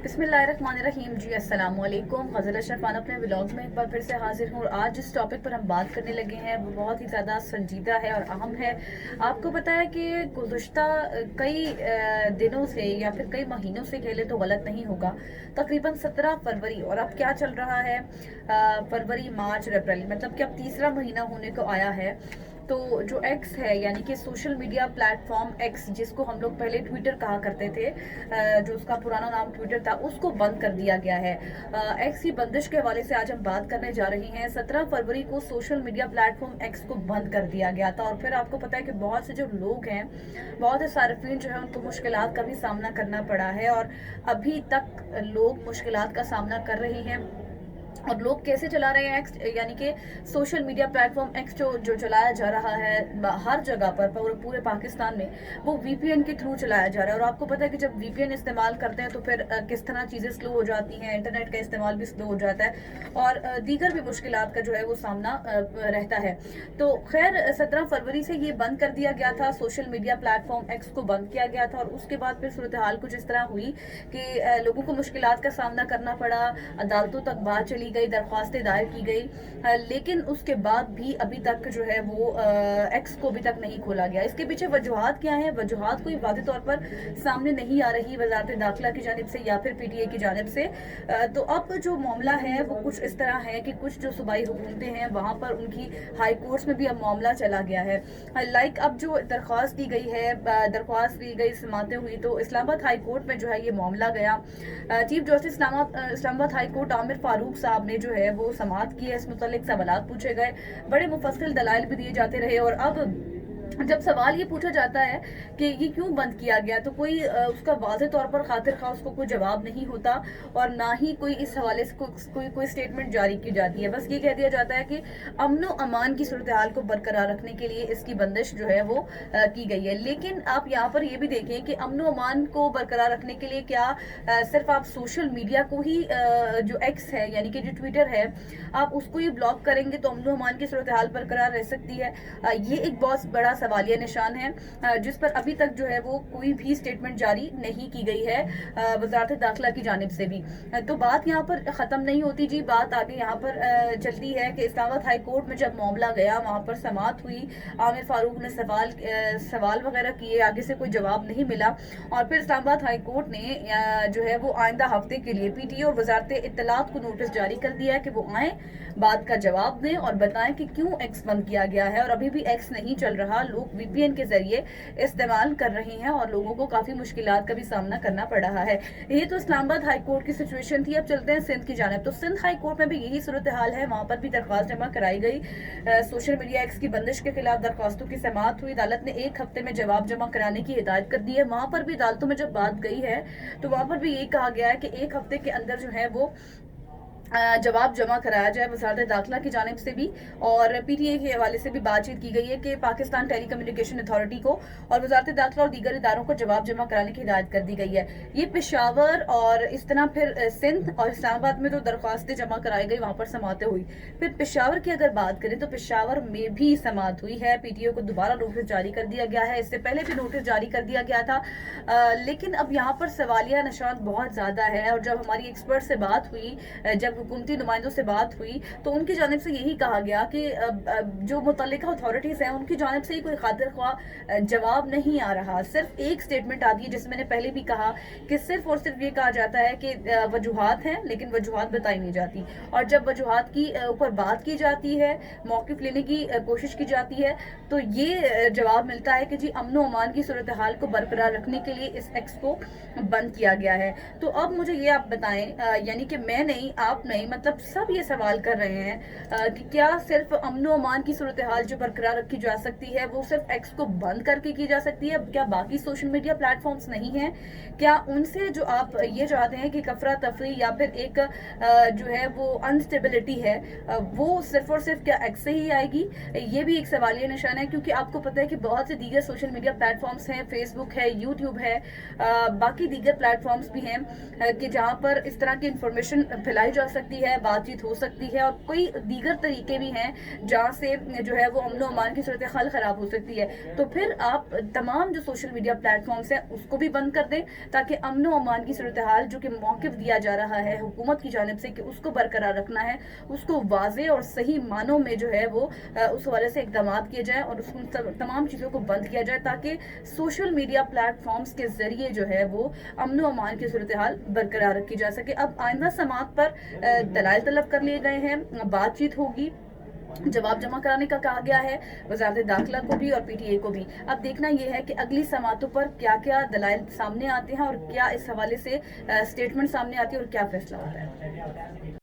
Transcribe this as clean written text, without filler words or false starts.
बिस्मिल्लाहिर्रहमानिर्रहीम। जी अस्सलाम वालेकुम। ग़ज़ल अशरफ़ान अपने व्लॉग में एक बार फिर से हाजिर हूँ और आज जिस टॉपिक पर हम बात करने लगे हैं वो बहुत ही ज़्यादा संजीदा है और अहम है। आपको पता है कि गुज़श्ता कई दिनों से या फिर कई महीनों से कह ले तो गलत नहीं होगा, तकरीबन 17 फरवरी और अब क्या चल रहा है, फरवरी मार्च और अप्रैल, मतलब कि अब तीसरा महीना होने को आया है। तो जो एक्स है यानी कि सोशल मीडिया प्लेटफॉर्म एक्स, जिसको हम लोग पहले ट्विटर कहा करते थे, जो उसका पुराना नाम ट्विटर था, उसको बंद कर दिया गया है। एक्स की बंदिश के हवाले से आज हम बात करने जा रहे हैं। 17 फरवरी को सोशल मीडिया प्लेटफॉर्म एक्स को बंद कर दिया गया था और फिर आपको पता है कि बहुत से जो लोग हैं, बहुत से सार्फिन जो है उनको मुश्किलात का भी सामना करना पड़ा है और अभी तक लोग मुश्किलात का सामना कर रहे हैं। और लोग कैसे चला रहे हैं एक्स, यानी कि सोशल मीडिया प्लेटफॉर्म एक्स जो चलाया जा रहा है हर जगह पर पूरे पाकिस्तान में, वो वीपीएन के थ्रू चलाया जा रहा है। और आपको पता है कि जब वीपीएन इस्तेमाल करते हैं तो फिर किस तरह चीज़ें स्लो हो जाती हैं, इंटरनेट का इस्तेमाल भी स्लो हो जाता है और दीगर भी मुश्किलात का जो है वो सामना रहता है। तो खैर 17 फरवरी से ये बंद कर दिया गया था, सोशल मीडिया प्लेटफॉर्म एक्स को बंद किया गया था और उसके बाद फिर सूरत हाल कुछ इस तरह हुई कि लोगों को मुश्किलात का सामना करना पड़ा, अदालतों तक बात चली गई, दरख्वास्तें दायर की गई, लेकिन उसके बाद भी अभी तक जो है वो एक्स को अभी तक नहीं खोला गया। इसके पीछे वजूहात क्या है? वजूहात कोई वाज़ेह तौर पर सामने नहीं आ रही वज़ारत दाखिला की जानिब से या फिर पीटीए की जानिब से। तो अब जो मामला है वो कुछ इस तरह है कि कुछ जो सूबाई हुकूमतें हैं वहाँ पर उनकी हाई कोर्ट्स में भी अब मामला चला गया है। लाइक अब जो दरख्वास्त दी गई है, दरख्वास्त दी गई समातें हुई तो इस्लामाबाद हाई कोर्ट में जो है ये मामला गया। Chief justice Islamabad high court Aamir Farooq साहब ने जो है वो समाअत की है, इस मुतालिक सवालात पूछे गए, बड़े मुफस्सिल दलाइल भी दिए जाते रहे और अब जब सवाल ये पूछा जाता है कि ये क्यों बंद किया गया तो कोई उसका वाज़ेह तौर पर खातिर खा उसको कोई जवाब नहीं होता और ना ही कोई इस हवाले से कोई स्टेटमेंट जारी की जाती है। बस ये कह दिया जाता है कि अमन व अमान की सूरत हाल को बरकरार रखने के लिए इसकी बंदिश जो है वो की गई है। लेकिन आप यहाँ पर ये भी देखें कि अमन व अमान को बरकरार रखने के लिए क्या सिर्फ आप सोशल मीडिया को ही जो एक्स है यानी कि जो ट्विटर है, आप उसको ही ब्लॉक करेंगे तो अमन व अमान की सूरत हाल बरकरार रह सकती है? ये एक बहुत बड़ा सवालिया निशान है जिस पर अभी तक जो है वो कोई भी स्टेटमेंट जारी नहीं की गई है वज़ारत दाखिला की जानिब से भी। तो बात यहाँ पर ख़त्म नहीं होती जी, बात आगे यहाँ पर चलती है कि इस्लामाबाद हाई कोर्ट में जब मामला गया, वहाँ पर समाअत हुई, आमिर फारूक ने सवाल वगैरह किए, आगे से कोई जवाब नहीं मिला और फिर इस्लामाबाद हाई कोर्ट ने जो है वो आइंदा हफ्ते के लिए पीटीए और वज़ारत इत्तलात को नोटिस जारी कर दिया है कि वो आएँ, बात का जवाब दें और बताएं कि क्यों एक्स बंद किया गया है। और अभी भी एक्स नहीं चल रहा, लोग वीपीएन के जरिए इस्तेमाल कर रहे हैं और लोगों को काफ़ी मुश्किलात का भी सामना करना पड़ रहा है। ये तो इस्लामाबाद हाई कोर्ट की सिचुएशन थी। अब चलते हैं सिंध की जानिब। तो सिंध हाई कोर्ट में भी यही सूरत हाल है, वहाँ पर भी दरख्वास्त जमा कराई गई। सोशल मीडिया एक्स की बंदिश के खिलाफ दरख्वास्तों की समाअत हुई, अदालत ने 1 हफ्ते में जवाब जमा कराने की हिदायत कर दी है। वहाँ पर भी अदालतों में जब बात गई है तो वहाँ पर भी यही कहा गया है कि 1 हफ्ते के अंदर जो है वो जवाब जमा कराया जाए वज़ारत दाखिला की जानिब से भी और पीटीए के हवाले से भी बातचीत की गई है कि पाकिस्तान टेली कम्युनिकेशन अथॉरिटी को और वज़ारत दाखिला और दीगर इदारों को जवाब जमा कराने की हिदायत कर दी गई है। ये पेशावर और इस तरह फिर सिंध और इस्लामाबाद में तो दरख्वास्तें जमा कराई गई, वहाँ पर समातें हुई। फिर पेशावर की अगर बात करें तो पेशावर में भी समाअत हुई है, पीटीए को दोबारा नोटिस जारी कर दिया गया है, इससे पहले भी नोटिस जारी कर दिया गया था। लेकिन अब यहाँ पर सवालिया निशान बहुत ज़्यादा है और जब हमारी एक्सपर्ट से बात हुई, जब हुकूमती नुमाइंदों से बात हुई तो उनकी जानिब से यही कहा गया कि जो मुतल्लिका अथॉरिटीज़ हैं उनकी जानिब से ही कोई खातिर ख्वाह जवाब नहीं आ रहा। सिर्फ एक स्टेटमेंट आती है जिसमें मैंने पहले भी कहा कि सिर्फ और सिर्फ ये कहा जाता है कि वजूहात हैं, लेकिन वजूहात बताई नहीं जाती और जब वजूहात की ऊपर बात की जाती है, मौक़िफ़ लेने की कोशिश की जाती है तो ये जवाब मिलता है कि जी अमन व अमान की सूरत हाल को बरकरार रखने के लिए इस एक्स को बंद किया गया है। तो अब मुझे ये आप बताएं, यानी कि मैं नहीं, आप नहीं, मतलब सब ये सवाल कर रहे हैं कि क्या सिर्फ अमन व अमान की सूरत हाल जो बरकरार रखी जा सकती है वो सिर्फ एक्स को बंद करके की जा सकती है? क्या बाकी सोशल मीडिया प्लेटफॉर्म्स नहीं हैं? क्या उनसे जो आप ये चाहते हैं कि कफरा तफरी या फिर एक जो है वो अनस्टेबिलिटी है वो सिर्फ और सिर्फ क्या एक्स से ही आएगी? ये भी एक सवालिया निशान है क्योंकि आपको पता है कि बहुत से दीगर सोशल मीडिया प्लेटफॉर्म्स हैं, फेसबुक है, यूट्यूब है, बाकी दीगर प्लेटफॉर्म्स भी हैं कि जहाँ पर इस तरह की इंफॉर्मेशन फैलाई जा सकती है, बातचीत हो सकती है, और कोई दीगर तरीके भी हैं जहाँ से जो है वो अमन व अमान की सूरत हाल ख़राब हो सकती है। तो फिर आप तमाम जो सोशल मीडिया प्लेटफॉर्म्स हैं उसको भी बंद कर दें, ताकि अमन व अमान की सूरत हाल जो कि मौक़िफ़ दिया जा रहा है हुकूमत की जानिब से कि उसको बरकरार रखना है, उसको वाज़ेह और सही मानों में जो है वो उस हवाले से इक़दामात किए जाएँ और उन तमाम चीज़ों को बंद किया जाए, ताकि सोशल मीडिया प्लेटफॉर्म्स के ज़रिए जो है वो अमन व अमान की सूरत हाल बरकरार रखी जा सके। अब आइंदा समात पर दलाइल तलब कर लिए गए हैं, बातचीत होगी, जवाब जमा कराने का कहा गया है वज़ारत दाखिला को भी और पीटीए को भी। अब देखना यह है कि अगली समातों पर क्या क्या दलाइल सामने आते हैं और क्या इस हवाले से स्टेटमेंट सामने आती है और क्या फैसला होता है।